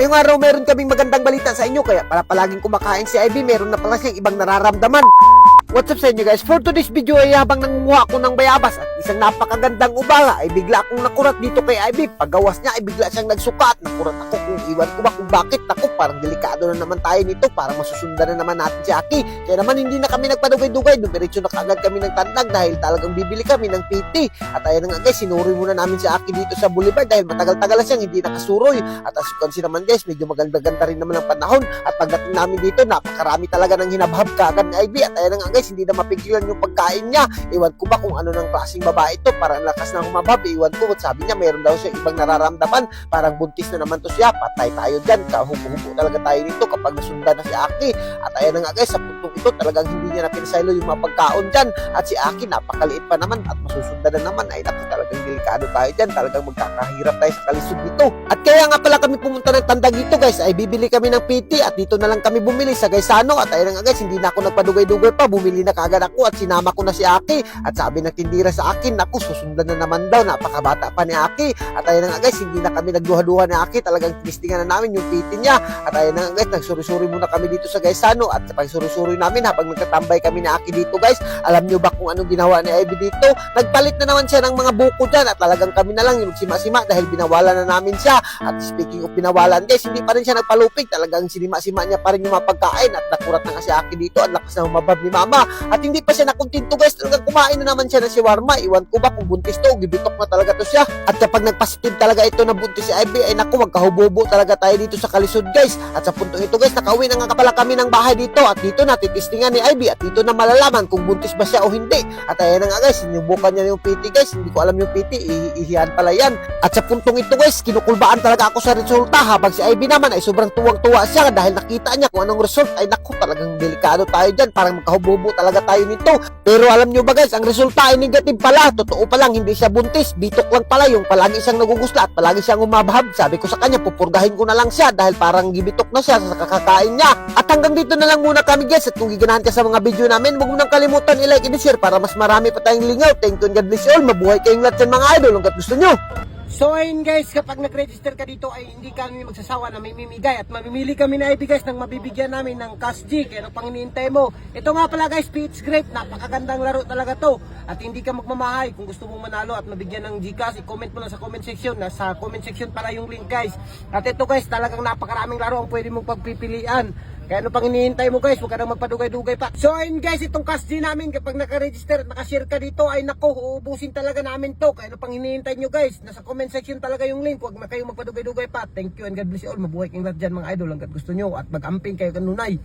Ngayong araw meron kaming magandang balita sa inyo, kaya pala palaging kumakain si Ivy, meron na pala siyang ibang nararamdaman. What's up sa inyo guys? For today's video ay habang nangunguha ako ng bayabas at isang napakagandang ubaga ay bigla akong nakurat dito kay Ivy. Paggawas niya ay bigla siyang nagsuka at nakurat ako kung iwan ko ba kung bakit. Ako parang delikado na naman tayo nito, parang masusundan na naman natin si Aki. Kaya naman hindi na kami nagpadugay-dugay, dumiretso na kaagad kami ng tandag dahil talagang bibili kami ng PT. At ayun nga guys, sinuroy muna namin si Aki dito sa Boulevard dahil matagal-tagal na siyang hindi nakasuroy. At as you can see naman guys, medyo maganda-ganda rin naman ang panahon. At pagdating namin dito, napakarami talaga ng hinabhab kaagad ni Ivy. At ayun nga guys, hindi na mapigilan yung pagkain niya. Iwan ko ba kung ano ng klaseng babae ito, parang lakas na humabhab. Iwan ko, at sabi niya meron daw siya ibang nararamdaman, parang buntis na naman to siya. Patay tayo dyan, kahubo-hubo talaga tayo nito kapag nasundan na si Aki. At ayun nga guys, sa puntong ito talagang hindi niya na pinasaylo yung mga pagkaon dyan. At si Aki napakaliit pa naman at masusundan na naman. Ay naku, talagang delikado tayo dyan, talagang magkakahirap tayo sa kalisod nito. At kaya nga pala kami pumunta ng tandag dito guys, ay bibili kami ng PT at dito na lang kami bumili sa Gaisano. At ayun nga guys, hindi na ako nagpadugay-dugay pa, bumili na kaagad ako at sinama ko na si Aki. At sabi ng tindira sa akin, naku, susundan na naman daw, napakabata pa ni Aki. At ayun nga guys, hindi na kami nagduha-duha ni Aki, talagang tinistingan na namin yung PT niya. At ayun nga guys, nagsuri-suri muna kami dito sa Gaisano. At pag suri-suri namin habang nagtatambay kami ni Aki dito guys, alam nyo ba kung anong ginawa ni Ivy dito? Nagpalit na naman siya ng mga buko dyan at talagang kami na lang yung sima-sima dahil binawalan na namin siya. At speaking of binawalan guys, hindi pa rin siya nagpalupig, talagang sinima-sima niya pa rin yung mga pagkain. At nakurat na nga si Aki dito, ang lakas na humabab ni Mama. At hindi pa siya nakuntinto guys, talagang kumain na naman siya ng shawarma. Iwan ko ba kung buntis to, gibitok na talaga to siya. At kapag nagpositive talaga ito na buntis si Ivy, ay naku, magkahubobo talaga tayo dito sa kalisod guys. At sa puntong ito guys, nakauwi na nga pala kami ng bahay dito. At dito na titistingan ni Ivy at dito na malalaman kung buntis ba siya o hindi. At ayan na nga guys, sinubukan niya yung PT guys, hindi ko alam yung PT, ihihan pala yan. At sa puntong ito guys, kinukulbaan talaga ako sa resulta, habang si Ivy naman ay sobrang tuwang-tuwa siya dahil nakita niya kung anong result. Ay naku, talagang delikado tayo dyan, parang magkahubobo talaga tayo nito. Pero alam nyo ba guys, ang resulta ay negative pala. Totoo pa lang, hindi siya buntis, bitok lang pala yung palagi siyang nagugusla at palagi siyang umabhab. Sabi ko sa kanya, pupurgahin ko na lang siya dahil parang gibitok na siya sa kakakain niya. At hanggang dito na lang muna kami guys, at kung giganahan ka sa mga video namin, huwag mo nang kalimutan i-like and share para mas marami pa tayong lingaw. Thank you and God bless you all. Mabuhay kayong lahat dyan mga idol hanggat gusto nyo. So ayun guys, kapag nag-register ka dito ay hindi kami magsasawa na may mimigay at mamimili kami na Ivy guys ng mabibigyan namin ng cash G. Kaya pang hinihintay mo. Ito nga pala guys, Peach Grape, napakagandang laro talaga to. At hindi ka magmamahay. Kung gusto mong manalo at mabigyan ng Gcash, i-comment mo lang sa comment section. Nasa comment section pala yung link guys. At ito guys, talagang napakaraming laro ang pwede mong pagpipilian. Kaya ano pang hinihintay mo guys, huwag ka nang magpadugay-dugay pa. So ayun guys, itong cash G namin kapag naka-register at naka-share ka dito ay nako, uubusin talaga namin to. Kaya ano pang hinihintay nyo guys, nasa comment section talaga yung link. Huwag na kayong magpadugay-dugay pa. Thank you and God bless you all. Mabuhay kayong lahat dyan mga idol hanggat gusto nyo at mag-amping kayo kanunay.